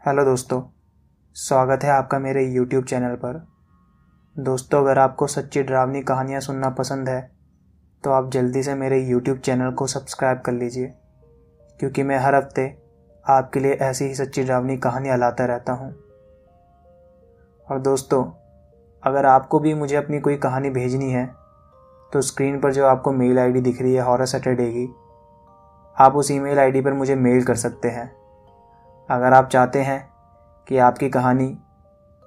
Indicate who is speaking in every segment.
Speaker 1: Hello दोस्तों, स्वागत है आपका मेरे यूट्यूब चैनल पर। दोस्तों, अगर आपको सच्ची डरावनी कहानियाँ सुनना पसंद है तो आप जल्दी से मेरे यूट्यूब चैनल को सब्सक्राइब कर लीजिए, क्योंकि मैं हर हफ्ते आपके लिए ऐसी ही सच्ची डरावनी कहानियाँ लाता रहता हूँ। और दोस्तों, अगर आपको भी मुझे अपनी कोई कहानी भेजनी है तो स्क्रीन पर जो आपको मेल आईडी दिख रही है हॉरर सैटरडे की, आप उस ईमेल आईडी पर मुझे मेल कर सकते हैं। अगर आप चाहते हैं कि आपकी कहानी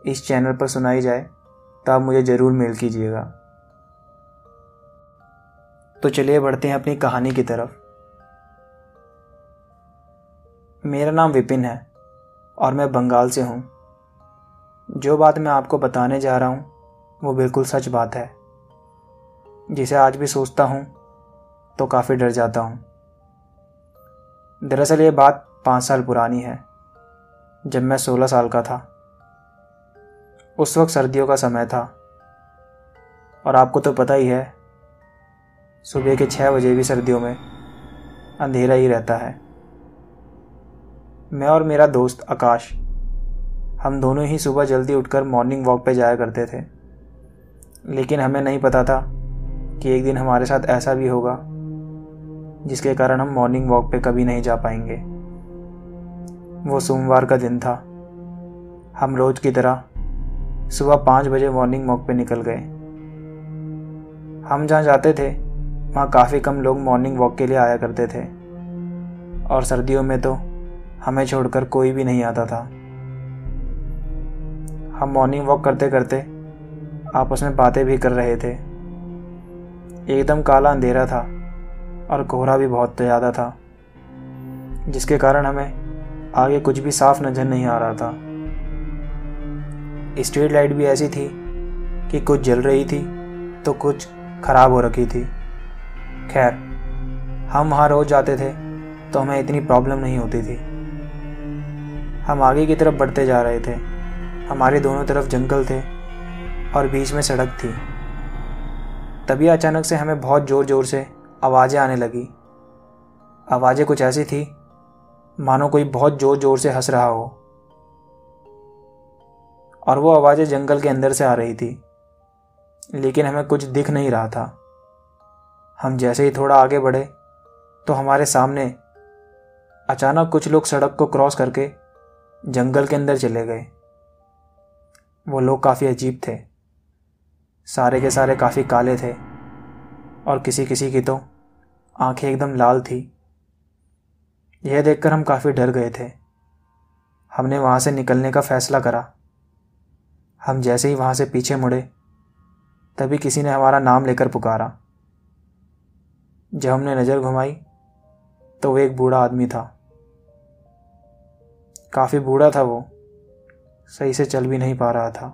Speaker 1: इस चैनल पर सुनाई जाए तो आप मुझे ज़रूर मेल कीजिएगा। तो चलिए बढ़ते हैं अपनी कहानी की तरफ। मेरा नाम विपिन है और मैं बंगाल से हूँ। जो बात मैं आपको बताने जा रहा हूँ वो बिल्कुल सच बात है, जिसे आज भी सोचता हूँ तो काफ़ी डर जाता हूँ। दरअसल ये बात 5 साल पुरानी है, जब मैं 16 साल का था। उस वक्त सर्दियों का समय था और आपको तो पता ही है, सुबह के 6 बजे भी सर्दियों में अंधेरा ही रहता है। मैं और मेरा दोस्त आकाश, हम दोनों ही सुबह जल्दी उठकर मॉर्निंग वॉक पे जाया करते थे। लेकिन हमें नहीं पता था कि एक दिन हमारे साथ ऐसा भी होगा जिसके कारण हम मॉर्निंग वॉक पे कभी नहीं जा पाएंगे। वो सोमवार का दिन था। हम रोज की तरह सुबह 5 बजे मॉर्निंग वॉक पे निकल गए। हम जहाँ जाते थे वहाँ काफ़ी कम लोग मॉर्निंग वॉक के लिए आया करते थे, और सर्दियों में तो हमें छोड़कर कोई भी नहीं आता था। हम मॉर्निंग वॉक करते करते आपस में बातें भी कर रहे थे। एकदम काला अंधेरा था और कोहरा भी बहुत ज़्यादा था, जिसके कारण हमें आगे कुछ भी साफ नजर नहीं आ रहा था। स्ट्रीट लाइट भी ऐसी थी कि कुछ जल रही थी तो कुछ खराब हो रखी थी। खैर, हम वहाँ रोज जाते थे तो हमें इतनी प्रॉब्लम नहीं होती थी। हम आगे की तरफ बढ़ते जा रहे थे। हमारे दोनों तरफ जंगल थे और बीच में सड़क थी। तभी अचानक से हमें बहुत ज़ोर ज़ोर से आवाज़ें आने लगी। आवाज़ें कुछ ऐसी थी मानो कोई बहुत ज़ोर ज़ोर से हंस रहा हो, और वो आवाज़ें जंगल के अंदर से आ रही थी, लेकिन हमें कुछ दिख नहीं रहा था। हम जैसे ही थोड़ा आगे बढ़े तो हमारे सामने अचानक कुछ लोग सड़क को क्रॉस करके जंगल के अंदर चले गए। वो लोग काफ़ी अजीब थे। सारे के सारे काफ़ी काले थे और किसी किसी की तो आंखें एकदम लाल थी। यह देखकर हम काफ़ी डर गए थे। हमने वहाँ से निकलने का फ़ैसला करा। हम जैसे ही वहाँ से पीछे मुड़े तभी किसी ने हमारा नाम लेकर पुकारा। जब हमने नज़र घुमाई तो वो एक बूढ़ा आदमी था। काफ़ी बूढ़ा था वो, सही से चल भी नहीं पा रहा था।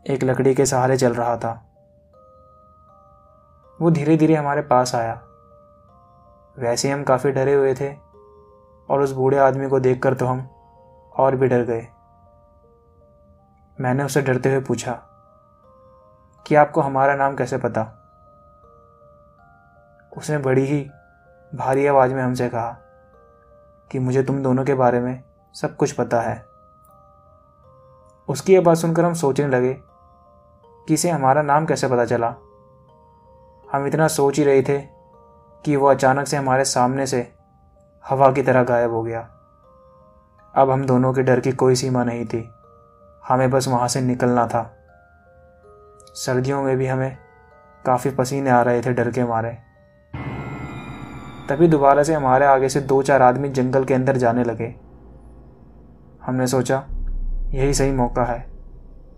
Speaker 1: एक लकड़ी के सहारे चल रहा था। वो धीरे धीरे हमारे पास आया। वैसे हम काफ़ी डरे हुए थे और उस बूढ़े आदमी को देखकर तो हम और भी डर गए। मैंने उससे डरते हुए पूछा कि आपको हमारा नाम कैसे पता? उसने बड़ी ही भारी आवाज़ में हमसे कहा कि मुझे तुम दोनों के बारे में सब कुछ पता है। उसकी ये बात सुनकर हम सोचने लगे कि इसे हमारा नाम कैसे पता चला। हम इतना सोच ही रहे थे कि वो अचानक से हमारे सामने से हवा की तरह गायब हो गया। अब हम दोनों के डर की कोई सीमा नहीं थी। हमें बस वहाँ से निकलना था। सर्दियों में भी हमें काफ़ी पसीने आ रहे थे डर के मारे। तभी दोबारा से हमारे आगे से 2-4 आदमी जंगल के अंदर जाने लगे। हमने सोचा यही सही मौका है।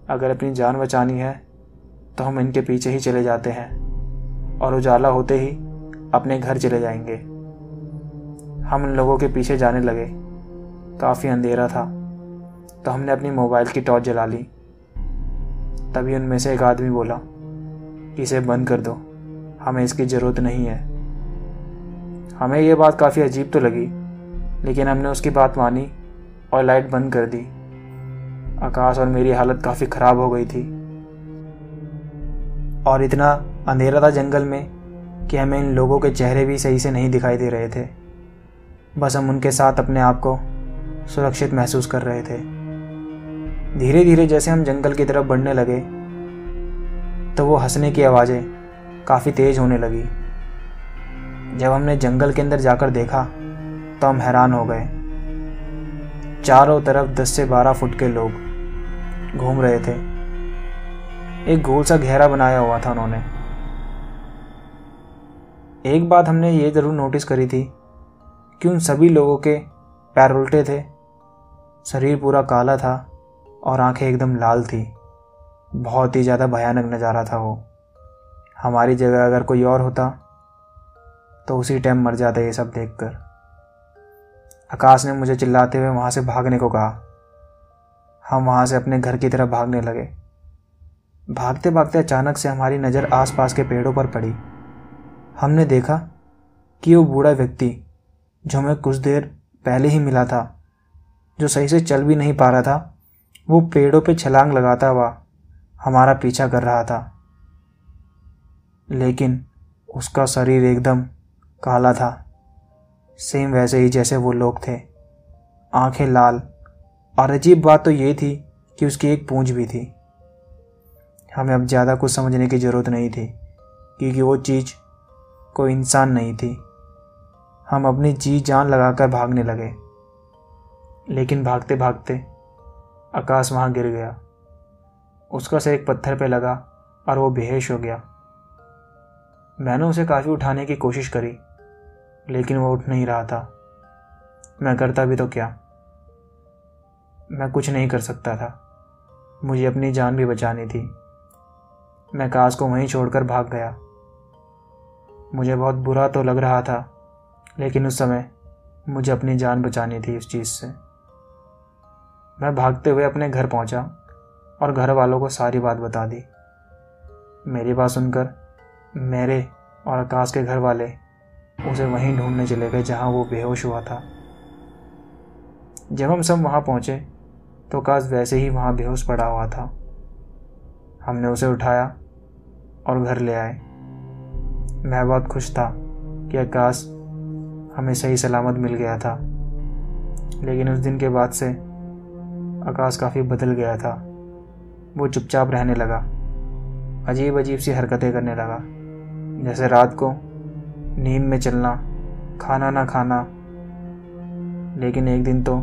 Speaker 1: अगर अपनी जान बचानी है तो हम इनके पीछे ही चले जाते हैं और उजाला होते ही अपने घर चले जाएंगे। हम उन लोगों के पीछे जाने लगे। काफ़ी अंधेरा था तो हमने अपनी मोबाइल की टॉर्च जला ली। तभी उनमें से एक आदमी बोला कि इसे बंद कर दो, हमें इसकी ज़रूरत नहीं है। हमें ये बात काफ़ी अजीब तो लगी, लेकिन हमने उसकी बात मानी और लाइट बंद कर दी। आकाश और मेरी हालत काफ़ी ख़राब हो गई थी और इतना अंधेरा था जंगल में कि हमें इन लोगों के चेहरे भी सही से नहीं दिखाई दे रहे थे। बस हम उनके साथ अपने आप को सुरक्षित महसूस कर रहे थे। धीरे धीरे जैसे हम जंगल की तरफ बढ़ने लगे तो वो हंसने की आवाज़ें काफ़ी तेज़ होने लगी। जब हमने जंगल के अंदर जाकर देखा तो हम हैरान हो गए। चारों तरफ 10 से 12 फुट के लोग घूम रहे थे। एक गोल सा घेरा बनाया हुआ था उन्होंने। एक बात हमने ये ज़रूर नोटिस करी थी कि उन सभी लोगों के पैर उल्टे थे, शरीर पूरा काला था और आंखें एकदम लाल थी। बहुत ही ज़्यादा भयानक नज़ारा था वो। हमारी जगह अगर कोई और होता तो उसी टाइम मर जाता ये सब देखकर। आकाश ने मुझे चिल्लाते हुए वहाँ से भागने को कहा। हम वहाँ से अपने घर की तरफ भागने लगे। भागते भागते अचानक से हमारी नज़र आसपास के पेड़ों पर पड़ी। हमने देखा कि वो बूढ़ा व्यक्ति जो हमें कुछ देर पहले ही मिला था, जो सही से चल भी नहीं पा रहा था, वो पेड़ों पे छलांग लगाता हुआ हमारा पीछा कर रहा था। लेकिन उसका शरीर एकदम काला था, सेम वैसे ही जैसे वो लोग थे। आंखें लाल, और अजीब बात तो ये थी कि उसकी एक पूंछ भी थी। हमें अब ज़्यादा कुछ समझने की ज़रूरत नहीं थी क्योंकि वो चीज़ कोई इंसान नहीं थी। हम अपनी जी जान लगाकर भागने लगे, लेकिन भागते भागते आकाश वहाँ गिर गया। उसका सिर एक पत्थर पे लगा और वो बेहोश हो गया। मैंने उसे काफ़ी उठाने की कोशिश करी, लेकिन वो उठ नहीं रहा था। मैं करता भी तो क्या, मैं कुछ नहीं कर सकता था। मुझे अपनी जान भी बचानी थी। मैं आकाश को वहीं छोड़कर भाग गया। मुझे बहुत बुरा तो लग रहा था, लेकिन उस समय मुझे अपनी जान बचानी थी उस चीज़ से। मैं भागते हुए अपने घर पहुंचा और घर वालों को सारी बात बता दी। मेरी बात सुनकर मेरे और आकाश के घर वाले उसे वहीं ढूंढने चले गए जहां वो बेहोश हुआ था। जब हम सब वहां पहुंचे तो आकाश वैसे ही वहां बेहोश पड़ा हुआ था। हमने उसे उठाया और घर ले आए। मैं बहुत खुश था कि आकाश हमें सही सलामत मिल गया था। लेकिन उस दिन के बाद से आकाश काफ़ी बदल गया था। वो चुपचाप रहने लगा, अजीब अजीब सी हरकतें करने लगा, जैसे रात को नींद में चलना, खाना ना खाना। लेकिन एक दिन तो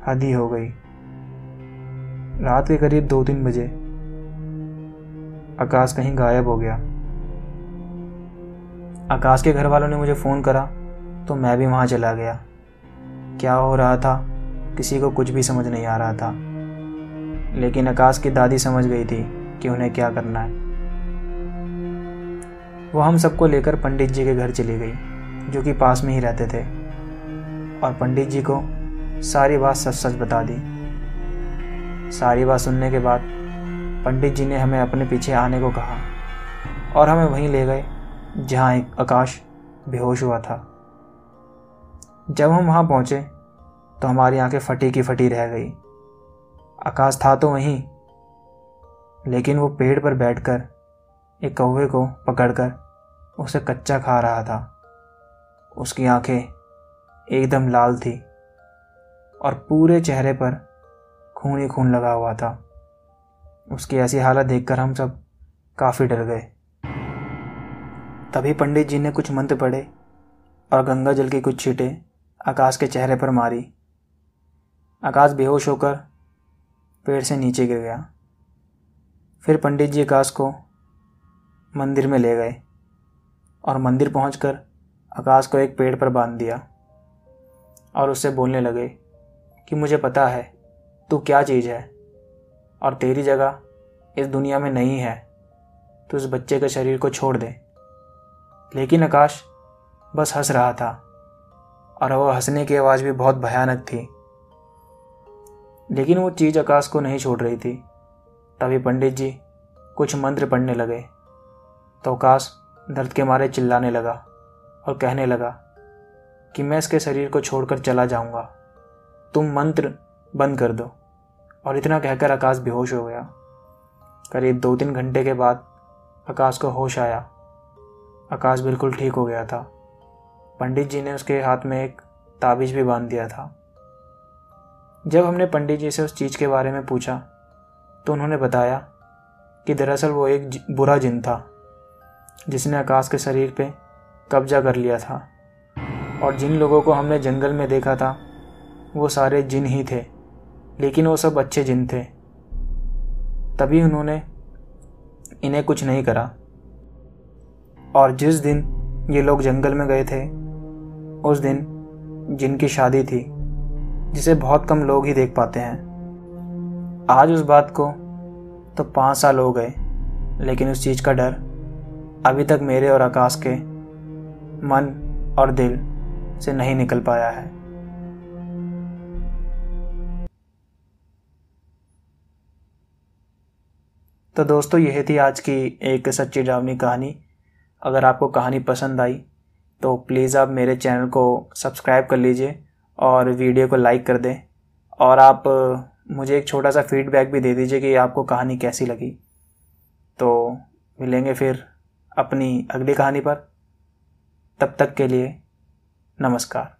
Speaker 1: हद ही हो गई। रात के करीब 2-3 बजे आकाश कहीं गायब हो गया। आकाश के घर वालों ने मुझे फ़ोन करा तो मैं भी वहाँ चला गया। क्या हो रहा था किसी को कुछ भी समझ नहीं आ रहा था, लेकिन आकाश की दादी समझ गई थी कि उन्हें क्या करना है। वो हम सबको लेकर पंडित जी के घर चली गई, जो कि पास में ही रहते थे, और पंडित जी को सारी बात सच सच बता दी। सारी बात सुनने के बाद पंडित जी ने हमें अपने पीछे आने को कहा और हमें वहीं ले गए जहाँ एक आकाश बेहोश हुआ था। जब हम वहाँ पहुँचे तो हमारी आंखें फटी की फटी रह गई। आकाश था तो वहीं, लेकिन वो पेड़ पर बैठकर एक कौवे को पकड़कर उसे कच्चा खा रहा था। उसकी आंखें एकदम लाल थी और पूरे चेहरे पर खून ही खून लगा हुआ था। उसकी ऐसी हालत देखकर हम सब काफ़ी डर गए। तभी पंडित जी ने कुछ मंत्र पढ़े और गंगा जल की कुछ छींटें आकाश के चेहरे पर मारी। आकाश बेहोश होकर पेड़ से नीचे गिर गया। फिर पंडित जी आकाश को मंदिर में ले गए और मंदिर पहुंचकर आकाश को एक पेड़ पर बांध दिया और उससे बोलने लगे कि मुझे पता है तू क्या चीज़ है और तेरी जगह इस दुनिया में नहीं है, तो उस बच्चे के शरीर को छोड़ दे। लेकिन आकाश बस हंस रहा था और वह हंसने की आवाज़ भी बहुत भयानक थी। लेकिन वो चीज़ आकाश को नहीं छोड़ रही थी। तभी पंडित जी कुछ मंत्र पढ़ने लगे तो आकाश दर्द के मारे चिल्लाने लगा और कहने लगा कि मैं इसके शरीर को छोड़कर चला जाऊंगा, तुम मंत्र बंद कर दो। और इतना कहकर आकाश बेहोश हो गया। करीब 2-3 घंटे के बाद आकाश को होश आया। आकाश बिल्कुल ठीक हो गया था। पंडित जी ने उसके हाथ में एक ताबीज़ भी बांध दिया था जब हमने पंडित जी से उस चीज़ के बारे में पूछा तो उन्होंने बताया कि दरअसल वो एक बुरा जिन था जिसने आकाश के शरीर पे कब्जा कर लिया था, और जिन लोगों को हमने जंगल में देखा था वो सारे जिन ही थे, लेकिन वो सब अच्छे जिन थे। तभी उन्होंने इन्हें कुछ नहीं करा। और जिस दिन ये लोग जंगल में गए थे उस दिन जिनकी शादी थी, जिसे बहुत कम लोग ही देख पाते हैं। आज उस बात को तो 5 साल हो गए, लेकिन उस चीज़ का डर अभी तक मेरे और आकाश के मन और दिल से नहीं निकल पाया है। तो दोस्तों, यह थी आज की एक सच्ची डरावनी कहानी। अगर आपको कहानी पसंद आई तो प्लीज़ आप मेरे चैनल को सब्सक्राइब कर लीजिए और वीडियो को लाइक कर दें, और आप मुझे एक छोटा सा फीडबैक भी दे दीजिए कि आपको कहानी कैसी लगी। तो मिलेंगे फिर अपनी अगली कहानी पर। तब तक के लिए नमस्कार।